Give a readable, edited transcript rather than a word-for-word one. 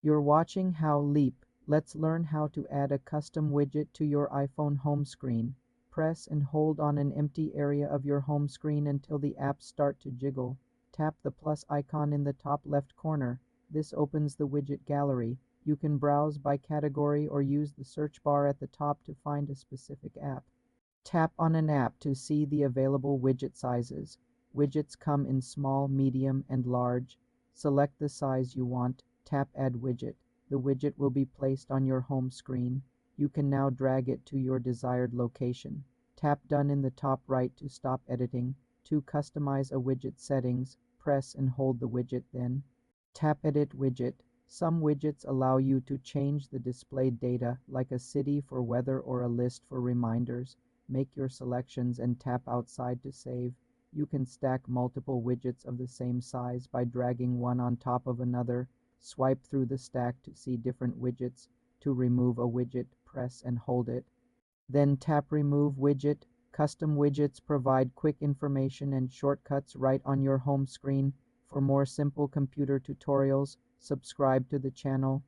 You're watching How Leap. Let's learn how to add a custom widget to your iPhone home screen. Press and hold on an empty area of your home screen until the apps start to jiggle. Tap the plus icon in the top left corner. This opens the widget gallery. You can browse by category or use the search bar at the top to find a specific app. Tap on an app to see the available widget sizes. Widgets come in small, medium, and large. Select the size you want. Tap Add Widget. The widget will be placed on your home screen. You can now drag it to your desired location. Tap Done in the top right to stop editing. To customize a widget settings, press and hold the widget then. Tap Edit Widget. Some widgets allow you to change the displayed data, like a city for weather or a list for reminders. Make your selections and tap outside to save. You can stack multiple widgets of the same size by dragging one on top of another. Swipe through the stack to see different widgets. To remove a widget, press and hold it. Then tap Remove Widget. Custom widgets provide quick information and shortcuts right on your home screen. For more simple computer tutorials, subscribe to the channel.